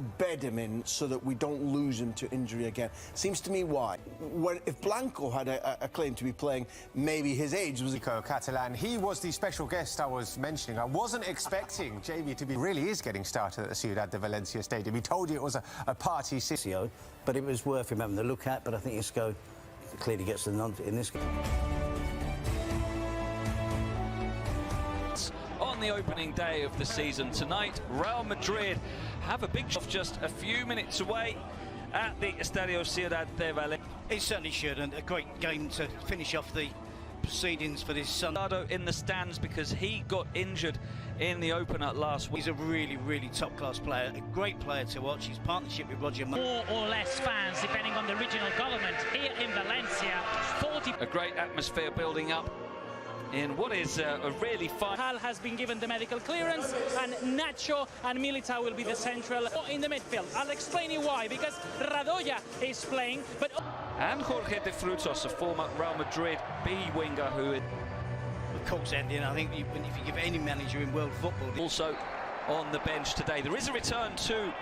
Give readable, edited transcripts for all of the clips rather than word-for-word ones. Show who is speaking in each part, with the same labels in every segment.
Speaker 1: bed him in so that we don't lose him to injury again. Seems to me why. If Blanco had a claim to be playing, maybe his age was...
Speaker 2: Catalan, he was the special guest I was mentioning. I wasn't expecting Jamie to be... really is getting started at the Ciudad de Valencia Stadium. He told you it was a party...
Speaker 3: But it was worth him having a look at, but I think Isco clearly gets the nod in this game.
Speaker 4: On the opening day of the season tonight, Real Madrid have a big shot just a few minutes away at the Estadio Ciudad de Valencia.
Speaker 5: It certainly should, and a great game to finish off the proceedings for this Sunday.
Speaker 4: In the stands because he got injured in the opener last week.
Speaker 5: He's a really, really top-class player, a great player to watch. His partnership with Roger...
Speaker 6: More or less fans, depending on the regional government here in Valencia. 40...
Speaker 4: A great atmosphere building up in what is a really fun...
Speaker 6: Hal has been given the medical clearance, and Nacho and Militao will be the central in the midfield. I'll explain you why, because Radoya is playing, but...
Speaker 4: And Jorge de Frutos, a former Real Madrid B winger who...
Speaker 5: Of course, Andy, and I think if you give any manager in world football...
Speaker 4: Also on the bench today. There is a return to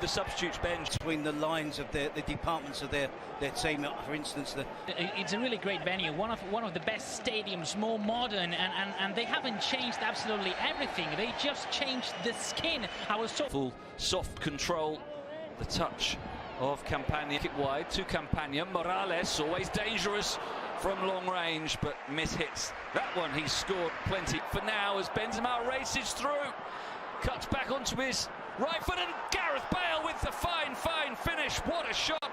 Speaker 4: the substitutes bench.
Speaker 5: Between the lines of the departments of their team, for instance...
Speaker 6: It's a really great venue, one of the best stadiums, more modern, and they haven't changed absolutely everything. They just changed the skin.
Speaker 4: Full soft control, the touch of Campagna. Kick wide to Campagna. Morales, always dangerous from long range, but mishits that one. He's scored plenty for now as Benzema races through, cuts back onto his right foot, and Gareth Bale with the fine finish. What a shot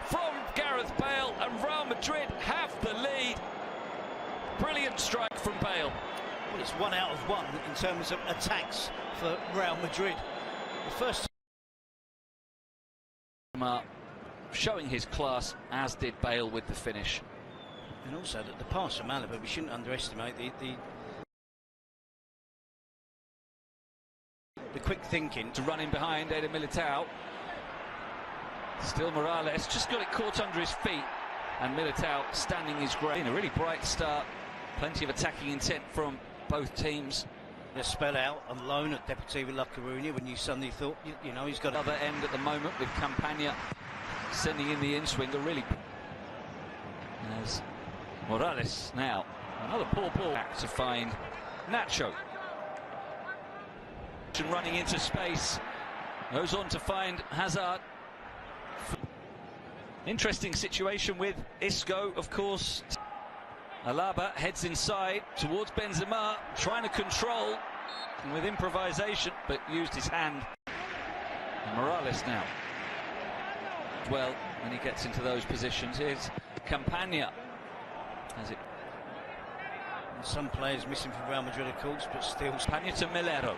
Speaker 4: from Gareth Bale, and Real Madrid have the lead. Brilliant strike from Bale.
Speaker 5: Well, it's 1 out of 1 in terms of attacks for Real Madrid. The first...
Speaker 4: Showing his class, as did Bale with the finish.
Speaker 5: And also the pass from Alaba, we shouldn't underestimate the quick thinking.
Speaker 4: To run in behind Eder Militao. Still Morales, just got it caught under his feet. And Militao standing his ground. A really bright start. Plenty of attacking intent from both teams.
Speaker 5: They spell out on loan at Deportivo La Coruña when you suddenly thought, you know, he's got...
Speaker 4: Other end at the moment with Campagna sending in the in-swinger, really. There's Morales now. Another poor ball back to find Nacho. Running into space. Goes on to find Hazard. Interesting situation with Isco, of course. Alaba heads inside towards Benzema, trying to control with improvisation, but used his hand. And Morales now. Well, when he gets into those positions, here's Campagna. Has it?
Speaker 5: Some players missing from Real Madrid, of course, but still.
Speaker 4: Campagna to Melero.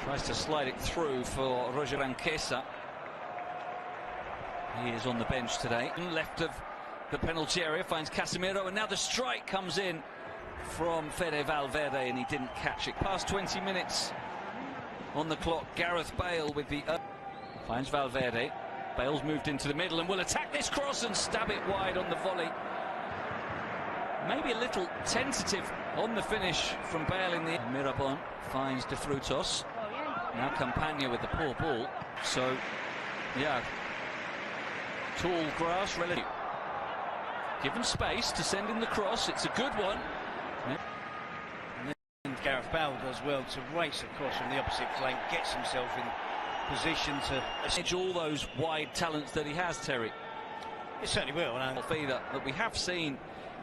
Speaker 4: Tries to slide it through for Roger Anquesa. He is on the bench today. Left of the penalty area, finds Casemiro, and now the strike comes in from Fede Valverde, and he didn't catch it. Past 20 minutes on the clock. Gareth Bale with the... finds Valverde. Bale's moved into the middle and will attack this cross and stab it wide on the volley. Maybe a little tentative on the finish from Bale in the... Mirabon finds De Frutos. Now Campagna with the poor ball. So, yeah. Tall grass, relative. Given space to send in the cross. It's a good one.
Speaker 5: And Gareth Bale does well to race across from the opposite flank, gets himself in position to
Speaker 4: edge all those wide talents that he has, Terry.
Speaker 5: It certainly will. And
Speaker 4: Feeder that we have seen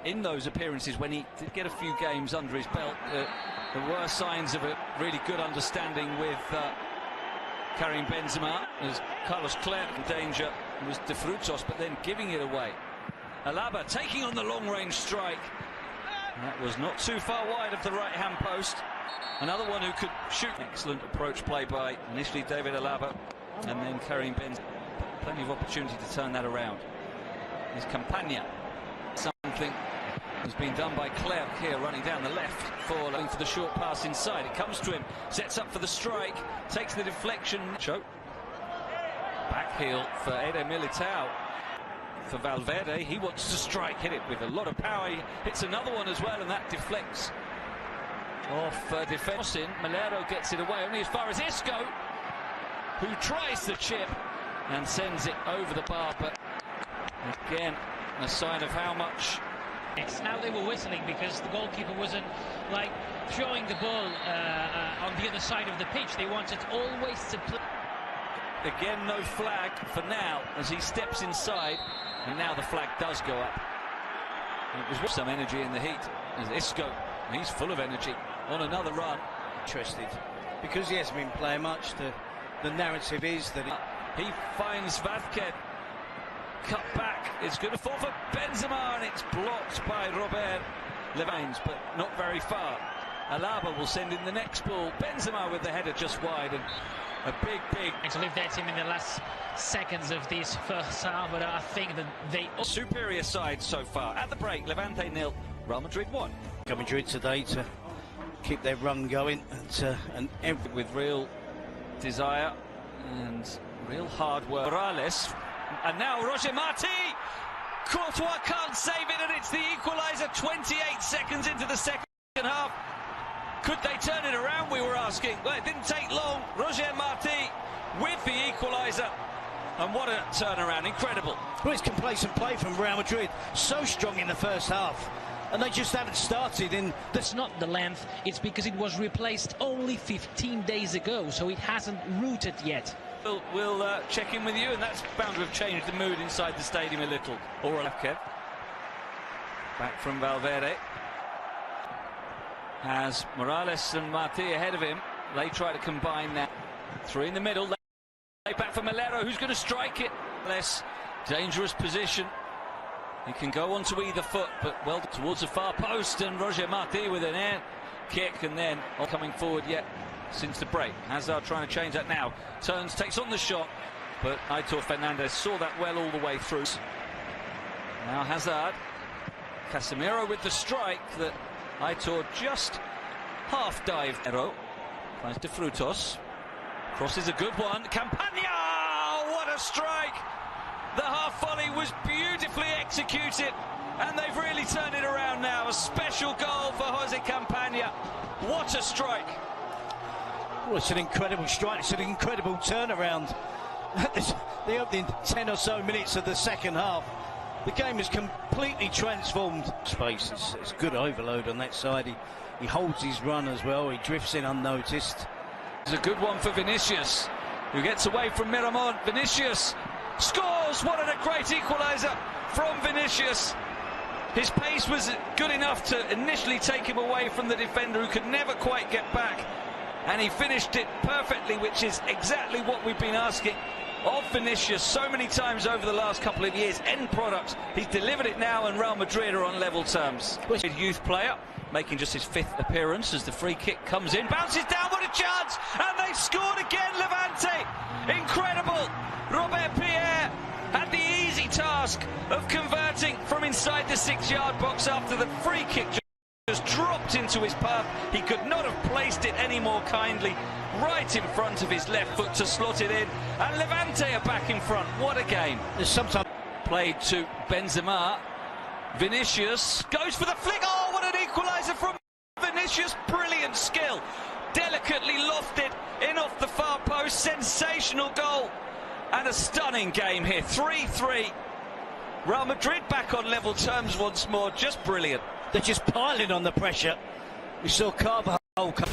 Speaker 4: in those appearances when he did get a few games under his belt. There were signs of a really good understanding with Karim Benzema. As Carlos Clerc in danger was De Frutos, but then giving it away. Alaba taking on the long-range strike. That was not too far wide of the right-hand post. Another one who could shoot. Excellent approach play by initially David Alaba and then Karim Benzema. Plenty of opportunity to turn that around. Here's Campagna. Something has been done by Clerc here, running down the left looking for the short pass inside. It comes to him, sets up for the strike, takes the deflection. Choke. Back heel for Eder Militao. For Valverde, he wants to strike, hit it with a lot of power. He hits another one as well, and that deflects off defence. Melero gets it away only as far as Isco. who tries the chip and sends it over the bar, but again, a sign of how much.
Speaker 6: Now they were whistling because the goalkeeper wasn't like throwing the ball on the other side of the pitch. They wanted always to play.
Speaker 4: Again, no flag for now as he steps inside, and now the flag does go up. It was some energy in the heat as Isco, he's full of energy on another run.
Speaker 5: Interested because he hasn't been playing much. The narrative is that
Speaker 4: he finds Vazquez. Cut back, it's going to fall for Benzema, and it's blocked by Robert Levines, but not very far. Alaba will send in the next ball. Benzema with the header just wide, and a big
Speaker 6: to leave their team in the last seconds of this first half, but I think that they
Speaker 4: superior side so far. At the break, Levante 0, Real Madrid 1.
Speaker 5: Madrid today to keep their run going and
Speaker 4: with real desire and real hard work. Morales. And now Roger Marti. Courtois can't save it, and it's the equaliser 28 seconds into the second half. Could they turn it around, we were asking? Well, it didn't take long. Roger Marti with the equaliser. And what a turnaround, incredible.
Speaker 5: Well, it's complacent play from Real Madrid. So strong in the first half. And they just haven't started in...
Speaker 6: That's not the length, it's because it was replaced only 15 days ago, so it hasn't rooted yet.
Speaker 4: We'll check in with you, and that's bound to have changed the mood inside the stadium a little. Kev. Back from Valverde. Has Morales and Marti ahead of him. They try to combine now. Three in the middle. They back for Melero, who's going to strike it. Less dangerous position. He can go onto either foot, but well towards the far post, and Roger Marti with an air kick, and then coming forward yet since the break. Hazard trying to change that now. Turns, takes on the shot, but Aitor Fernandez saw that well all the way through. Now Hazard. Casemiro with the strike that Aitor just half dived. Finds De Frutos. Crosses a good one. Campagna! What a strike! The half volley was beautifully executed, and they've really turned it around now. A special goal for Jose Campagna. What a strike!
Speaker 5: Well, it's an incredible strike. It's an incredible turnaround. The opening 10 or so minutes of the second half, the game is completely transformed. Space, it's good overload on that side. He holds his run as well. He drifts in unnoticed.
Speaker 4: It's a good one for Vinicius, who gets away from Miramon. Vinicius scores! What a great equaliser from Vinicius. His pace was good enough to initially take him away from the defender, who could never quite get back. And he finished it perfectly, which is exactly what we've been asking of Vinicius so many times over the last couple of years. End product. He's delivered it now, and Real Madrid are on level terms. Youth player, making just his 5th appearance as the free kick comes in. Bounces down, what a chance! And they've scored again, Levante! Incredible! Robert Pierre had the easy task of converting from inside the 6-yard box after the free kick just dropped into his path. He could not have placed it any more kindly. Right in front of his left foot to slot it in. And Levante are back in front. What a game.
Speaker 5: There's sometimes
Speaker 4: played to Benzema. Vinicius goes for the flick. Oh, what an equaliser from Vinicius. Brilliant skill. Delicately lofted in off the far post. Sensational goal. And a stunning game here. 3-3. Real Madrid back on level terms once more. Just brilliant.
Speaker 5: They're just piling on the pressure. We saw Carvajal come.